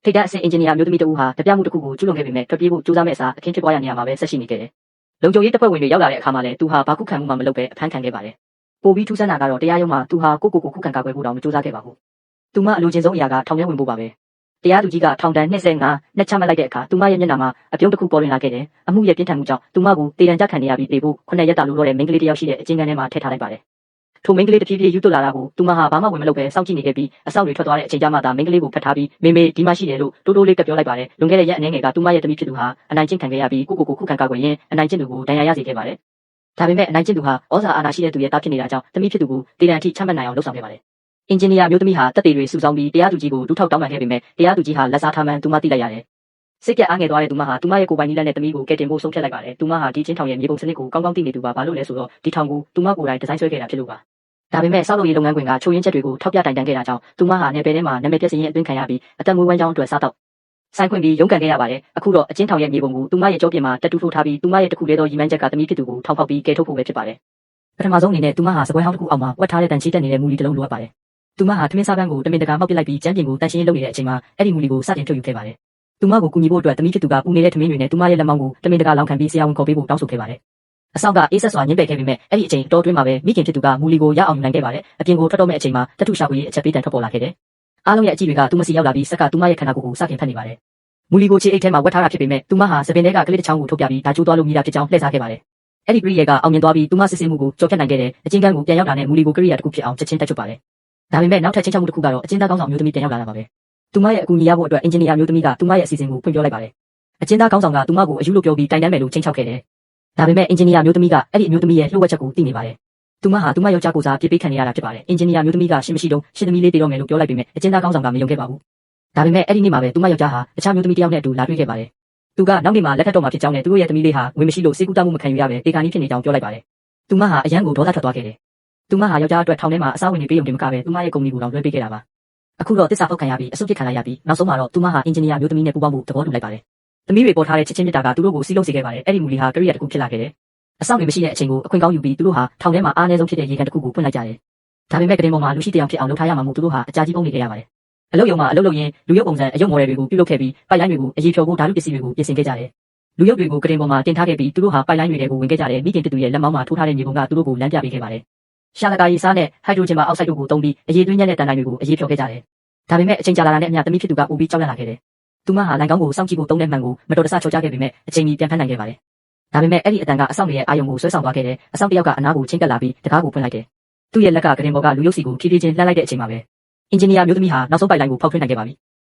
ထိပ်တန်းအဆင့်အင်ဂျင်နီယာမျိုးသမီးတဦးဟာတပြမှုတစ်ခုကိုကျူးလွန်ခဲ့ပေမဲ့ထွက်ပြေးဖို့ကြိုးစားမဲ့အစားအခင်းဖြစ်ပွားရနေရမှာပဲဆက်ရှိနေခဲ့တယ်။လုံခြုံရေးတပ်ဖွဲ့ဝင်တွေရောက်လာတဲ့အခါမှာလည်းသူဟာဘာခုခံမှုမှမလုပ်ဘဲအဖမ်းခံခဲ့ပါတယ်။ပိုပြီးထူးဆန်းတာကတော့တရားရုံးမှာသူဟာကိုခုခံကာကွယ်ဖို့တောင်မကြိုးစားခဲ့ပါဘူး။သူမအလိုချင်ဆုံးအရာကထောင်ထဲဝင်ဖို့ပါပဲ။တရားသူကြီးကထောင်ဒဏ်25နှစ်ချမှတ်လိုက်တဲ့အခါသူမရဲ့မျက်နှာမှာအပြုံးတစ်ခုပေါ်လွင်လာခဲ့တယ်။အမှုရဲ့ပြင်းထန်မှုကြောင့်သူမကိုတေတံကြခံနေရပြီးတေဖို့9ရက်တာလို့တော့တဲ့မိန်းကလေးတစ်ယောက်ရှိတဲ့အကျဉ်းခန်းထဲမှာထည့်ထားလိုက်ပါတယ်။ထိုမိန်းကလေးတဖြည်းဖြည်းယူသွလာတာကိုသူမဟာဘာမှဝင်မလုပ်ဘဲစောင့်ကြည့်နေခဲ့ပြီးအဆောက်တွေထွက်သွားတဲ့အချိန်ကျမှသာမိန်းကလေးကိုဖတ်ထားပြီးမေမေဒီမှာရှိတယ်လို့တိုးတိုးလေးကပြောလိုက်ပါတယ်။လွန်ခဲ့တဲ့ရက်အနည်းငယ်ကသူမရဲ့တမီးဖြစ်သူဟာအနိုင်ကျင့်ခံခဲ့ရပြီးကိုခုခံကာကွယ်ရင်းအနိုင်ကျင့်သူကိုဒဏ်ရာရစေခဲ့ပါတယ်။ဒါပေမဲ့အနိုင်ကျင့်သူဟာဩဇာအာဏာရှိတဲ့သူရဲ့တားဖြစ်နေတာကြောင့်တမီးဖြစ်သူကိုတေတံအထိချမှတ်နိုင်အောင်လုပ်ဆောင်ခဲ့ပါတယ်။အင်ဂျင်နီယာမျိုးသမီးဟာတက်တွေစုဆောင်းပြီးတရားသူကြီးကိုဒုထောက်တောင်းပန်ခဲ့ပေမဲ့တရားသူကြီးဟာလက်စားထားမှန်းသူမသိလိုက်ရတယ်။စိတ်ပြတ်အားငယ်သွားတဲ့သူမဟာသူမရဲ့ကိုယ်ပိုင်နည်းလမ်းနဲ့တမီးကိုကယ်တင်ဖို့ဆုံးဖြတ်လိုက်ပါတယ်။သူမဟာဒီချင်းထောင်ရဲ့မြေပုံစနစ်ကိုကောင်းကောင်းသိနေသူပါဘာလို့လဲဆိုတော့ဒီထောင်ကိုသူမကိုယ်တိုင်ဒီဇိုင်းဆွဲခဲ့တာဖြစ်လို့ပါ။ဒါပေမဲ့စောက်လုပ်ရေးလုပ်ငန်းခွင်ကချိုးရင်းချက်တွေကိုထောက်ပြတိုင်တန်းခဲ့တာကြောင့်သူမဟာနယ်ပယ်ထဲမှာနာမည်ပြည့်စည်ရင်အတွင်းခံရပြီးအသက်မွေးဝမ်းကြောင်းအတွက်စားတော့ဆိုင်ခွင့်ပြီးရုန်းကန်ခဲ့ရပါတယ်။အခုတော့အချင်းထောင်ရဲ့မြေပုံကိုသူမရဲ့ကြောပြင်မှာတက်တူးထိုးထားပြီးသူမရဲ့တခုလေးသောရီမန်းချက်ကတမီးဖြစ်သူကိုထောင်ဖောက်ပြီးကယ်ထုတ်ဖို့ပဲဖြစ်ပါတယ်။ပထမဆုံးအနေနဲ့သူမဟာစပွဲဟောင်းတစ်ခုအောက်မှာဝတ်ထားတဲ့တန်ချီတက်နေတဲ့မူလီတစ်လုံးလိုအပ်ပါတယ်။သူမဟာထမင်းစားပန်းကိုတမင်တကာမှောက်ပစ်လိုက်ပြီးကျန်းပြင်ကိုတန်ရှင်းလုပ်နေတဲ့အချိန်မှာအဲ့ဒီမူလီကိုစတင်ထုတ်ယူခဲ့ပါတယ်။သူမကိုကူညီဖို့အတွက်တမီးဖြစ်သူကပူနေတဲ့ထမင်းတွေနဲ့သူမရဲ့လက်မောင်းကိုတမင်တကာလောင်ခံပြီးဆရာဝန်ခေါ်ပေးဖို့တောင်းဆိုခဲ့ပါတယ်။အဆောင်ကအေးဆက်စွာညှင်းပယ်ခဲ့ပေမဲ့အဲ့ဒီအချိန်တော်တွင်းမှာပဲမိခင်ဖြစ်သူကမူလီကိုရအောင်ယူနိုင်ခဲ့ပါတယ်။အပြင်ကိုထွက်တော့မဲ့အချိန်မှာတထုရှာဖွေရေးအချက်ပေးတန်ထွက်ပေါ်လာခဲ့တယ်။အားလုံးရဲ့အကြည့်တွေကသူမစီရောက်လာပြီးစက်ကသူမရဲ့ခန္ဓာကိုယ်ကိုစတင်ဖက်နေပါတယ်။မူလီကိုခြေအိတ်ထဲမှာဝတ်ထားတာဖြစ်ပေမဲ့သူမဟာစပင်ထဲကကလေးတစ်ချောင်းကိုထုတ်ပြပြီးဒါကျိုးသွားလို့မိတာဖြစ်ကြောင်းလှည့်စားခဲ့ပါတယ်။အဲ့ဒီပရိယေကအောင်မြင်သွားပြီးသူမစစ်ဆေးမှုကိုကြော်ဖြတ်နိုင်ခဲ့တယ်။အချင်းကန်းကိုပြန်ရောက်လာတဲ့မူလီကိုကရိယာတစ်ခုဖြစ်အောင်ချက်ချင်းတက်ချုပ်ပါတယ်။ဒါပေမဲ့နောက်ထပ်ချင်းချောက်မှုတစ်ခုကတော့အချင်းသားကောင်းဆောင်မျိုးသမီးပြန်ရောက်လာတာပါပဲ။သူမရဲ့အကူအညီရဖို့အတွက်အင်ဂျင်နီယာမျိုးသမီးကသူမရဲ့အစီအစဉ်ကိုဖွင့်ပြောလိုက်ပါတယ်။အချင်းသားကောင်းဆောင်ကသူမကိုအယူလို့ပြောပြီးတိုင်တန်းမယ်လို့ချင်းချောက်ခဲ့တယ်။ဒါပေမဲ့အင်ဂျင်နီယာမျိုးသမီးကအဲ့ဒီအမျိုးသမီးရဲ့လှုပ်ဝက်ချက်ကိုသိနေပါတယ်။သူမဟာသူမယောက်ျားကိုစားပြစ်ပေးခံနေရတာဖြစ်ပါတယ်။အင်ဂျင်နီယာမျိုးသမီးကရှင်းမရှိတော့ရှင်းသမီးလေးတေတော့မယ်လို့ပြောလိုက်ပေမဲ့အချင်းသားကောင်းဆောင်ကမယုံခဲ့ပါဘူး။ဒါပေမဲ့အဲ့ဒီနေ့မှာပဲသူမယောက်ျားဟာတခြားမျိုးသမီးတစ်ယောက်နဲ့အတူလာတွေ့ခဲ့ပါတယ်။သူကနောက်နေ့မှာလက်ထပ်တော့မှာဖြစ်ကြောင်းနဲ့သူတို့ရဲ့သမီးလေးဟာငွေမရှိလို့စေကူတာမှုမခံယူရပဲတေခါနီးဖြစ်နေကြောင်းပြောလိုက်ပါတယ်။သူမဟာအရန်ကိုဒေါသထွက်သွားခဲ့တယ်။သူမဟာယောက်ျားအတွက်ထောင်ထဲမှာအစားဝင်နေပေးုံတင်မကပဲသူမရဲ့ကုမ္ပဏီကိုတော့လွှဲပေးခဲ့တာပါ။အခုတော့တစ္ဆာဖောက်ခံရပြီးအဆုတ်ပြစ်ခံလိုက်ရပြီးနောက်ဆုံးမှာတော့သူမဟာအင်ဂျင်နီယာမျိုးသမီးနဲ့ပူးပေါင်းမှုသဘောတူလိုက်ပါတယ်။သမီးတွေပေါ်ထားတဲ့ချစ်ချင်းမြတ်တာကသူတို့ကိုစီးလုံးစေခဲ့ပါတယ်။အဲ့ဒီမူလီဟာကရိယာတစ်ခုဖြစ်လာခဲ့တယ်။အဆောင်တွေမရှိတဲ့အချိန်ကိုအခွင့်ကောင်းယူပြီးသူတို့ဟာထောင်ထဲမှာအားနည်းဆုံးဖြစ်တဲ့ရေကန်တစ်ခုကိုဖွင့်လိုက်ကြတယ်။ဒါပေမဲ့ကတင်ပေါ်မှာလူရှိတရားဖြစ်အောင်လုပ်ထားရမှာမို့သူတို့ဟာအကြာကြီးပုံနေခဲ့ရပါတယ်။အလုပ်ရုံမှာအလုပ်လုပ်ရင်းလူရုပ်ပုံစံအယုတ်မော်ဒယ်တွေကိုပြုလုပ်ခဲ့ပြီးပိုက်လိုင်းတွေကိုအရေးဖြော်ဖို့ဓာတုပစ္စည်းတွေကိုပြင်ဆင်ခဲ့ကြတယ်။လူရုပ်တွေကိုကတင်ပေါ်မှာတင်ထားခဲ့ပြီးသူတို့ဟာပိုက်လိုင်းတွေကိုဝင်ခဲ့ကြတယ်။မိခင်ဖြစ်သူရဲ့လက်မောင်းမှာထိုးထားတဲ့မြေပုံကသူတို့ကိုလမ်းပြပေးခဲ့ပါတယ်။ရှာလကာရီစားနဲ့ဟိုက်ဒရိုဂျင်ပါအောက်ဆိုက်တို့ကိုသုံးပြီးအရေးသွင်းညံ့တဲ့တန်တိုင်းတွေကိုအရေးဖြော်ခဲ့ကြတယ်။ဒါပေမဲ့အချိန်ကြာလာတာနဲ့အမျှသမီးဖြစ်သူကပိုပြီးကြောက်လန့်လာခဲ့တယ်။သူမဟာလိုင်ကောင်းကိုစောင့်ကြည့်ဖို့သုံးတဲ့မှန်ကိုမတော်တဆချော်ချခဲ့ပေမဲ့အချိန်ကြီးပြန်ဖမ်းနိုင်ခဲ့ပါတယ်။ဒါပေမဲ့အဲ့ဒီအတန်ကအဆောင်ရဲ့အာယုံကိုဆွဲဆောင်သွားခဲ့တယ်။အဆောင်တစ်ယောက်ကအနားကိုချင်းကပ်လာပြီးတကားကိုဖွင့်လိုက်တယ်။သူ့ရဲ့လက်ကကတင်ပေါ်ကလူရုပ်စီကိုဖြည်းဖြည်းချင်းလှမ်းလိုက်တဲ့အချိန်မှာပဲအင်ဂျင်နီယာမျိုးသမီးဟာနောက်ဆုံးပိုက်လိုင်းကိုဖောက်ထွင်းနိုင်ခဲ့ပါပြီ။